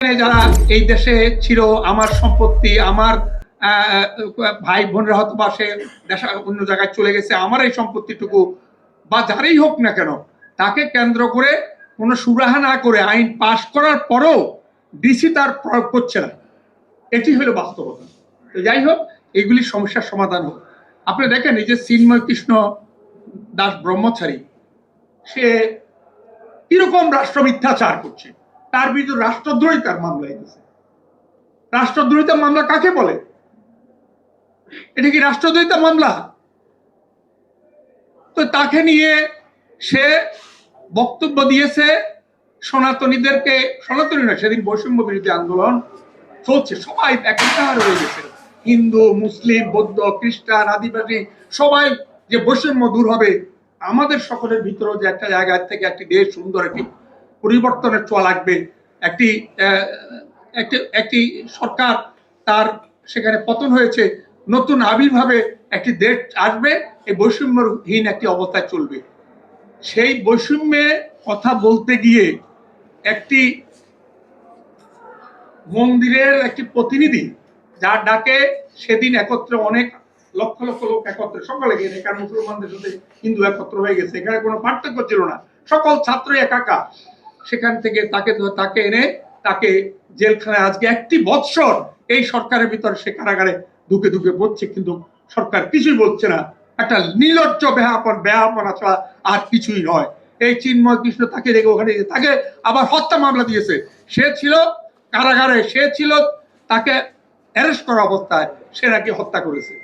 যারা এই দেশে ছিল, আমার সম্পত্তি, আমার ভাই বোনরা হয়তো বা সে অন্য জায়গায় চলে গেছে, আমার এই সম্পত্তিটুকু বা যারাই হোক না কেন, তাকে কেন্দ্র করে কোনো সুরাহা না করে আইন পাশ করার পরও ডিসি তার প্রয়োগ করছে না। এটি হলো বাস্তবতা। তো যাই হোক, এগুলি সমস্যার সমাধান হোক। আপনি দেখেন, এই যে চিন্ময় কৃষ্ণ দাস ব্রহ্মচারী, সে কিরকম রাষ্ট্র মিথ্যাচার করছে, তার বিরুদ্ধে রাষ্ট্রদ্রোহিতার মামলা এনেছে। রাষ্ট্রদ্রোহিতার মামলা কাকে বলে? এটা কি রাষ্ট্রদ্রোহিতার মামলা? তো তাকে নিয়ে সে বক্তব্য দিয়েছে সনাতনীদেরকে, সনাতনী না, সেদিন বৈষম্য বিরোধী আন্দোলন চলছে, সবাই একাকার হয়ে গেছে, হিন্দু, মুসলিম, বৌদ্ধ, খ্রিস্টান, আদিবাসী, সবাই যে বৈষম্য দূর হবে, আমাদের সকলের ভিতরেও যে একটা জায়গা থেকে একটি দেশ সুন্দর একটি পরিবর্তনের ছোঁয়া লাগবে, একটি একটি সরকার তার সেখানে পতন হয়েছে, নতুন আবির্ভাবে একটি দেশ আসবে, এই বৈষম্যহীন একটি অবস্থায় চলবে। সেই বৈষম্যে কথা বলতে গিয়ে একটি মন্দিরের একটি প্রতিনিধি, যার ডাকে সেদিন একত্রে অনেক লক্ষ লক্ষ লোক একত্রে, সকলে গিয়ে, এখানে মুসলমানদের সাথে হিন্দু একত্র হয়ে গেছে, এখানে কোনো পার্থক্য ছিল না, সকল ছাত্র একাকার, সেখান থেকে তাকে এনে তাকে জেলখানায় আজকে 1 বৎসর এই সরকারের ভিতরে সে কারাগারে ঢুকে ঢুকে পড়ছে, কিন্তু সরকার কিছুই বলছে না। একটা নির্লজ্জ বেহাপনা ছাড়া আর কিছুই নয়। এই চিন্ময় কৃষ্ণ তাকে রেখে ওখানে তাকে আবার হত্যা মামলা দিয়েছে। সে ছিল কারাগারে, সে ছিল, তাকে অ্যারেস্ট করা অবস্থায় সে নাকি হত্যা করেছে।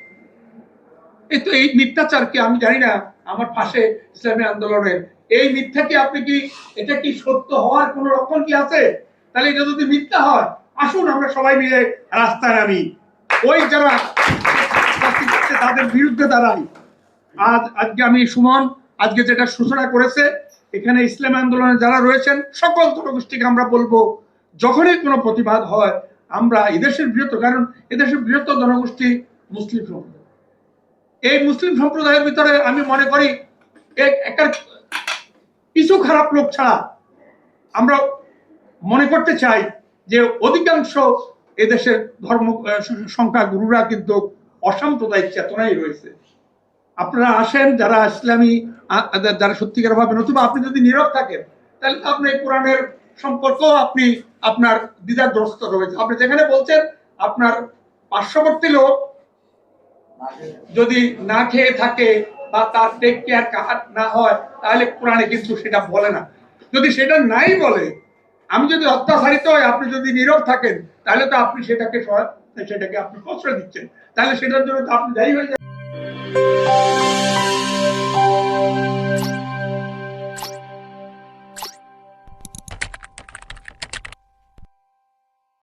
এই তো এই মিথ্যাচারকে আমি জানি না, আমার পাশে ইসলামী আন্দোলনের এই মিথ্যা কি, আপনি কি এটা কি সত্য হওয়ার কোন লক্ষণ কি আছে? তাহলে এটা যদি মিথ্যা হয়, আসুন আমরা সবাই মিলে রাস্তায় নামি, ওই যারা তাদের বিরুদ্ধে দাঁড়াই। আজকে আমি সুমন আজকে যেটা সূচনা করেছে, এখানে ইসলামী আন্দোলনে যারা রয়েছেন সকল জনগোষ্ঠীকে আমরা বলবো, যখনই কোনো প্রতিবাদ হয়, আমরা এদেশের বৃহত্তর, কারণ এদেশের বৃহত্তর জনগোষ্ঠী মুসলিম সম্প্রদায়, এই মুসলিম সম্প্রদায়ের ভিতরে আমি মনে করি একটা কিছু খারাপ লোক ছাড়া আমরা মনে করতে চাই যে অধিকাংশ এদেশের ধর্ম সংখ্যা গুরুরা কিন্তু অসাম্প্রদায়িক চেতনাই রয়েছে। আপনারা আসেন, যারা ইসলামী, যারা সত্যিকার ভাবে, নতুবা আপনি যদি নীরব থাকেন তাহলে আপনি কোরআনের সম্পর্ক আপনি আপনার দ্বিধাগ্রস্ত রয়েছে। আপনি যেখানে বলছেন আপনার পার্শ্ববর্তী লোক যদি না খেয়ে থাকে বা তার টেক কেয়ার না হয়, তাহলে কোরআনে কিন্তু সেটা বলে না। যদি সেটা নাই বলে, আমি যদি অত্যাচারিত হয়, আপনি যদি নীরব থাকেন, তাহলে তো আপনি সেটাকে আপনি প্রশ্রয় দিচ্ছেন, তাহলে সেটার জন্য তো আপনি দায়ী হয়ে যাবেন।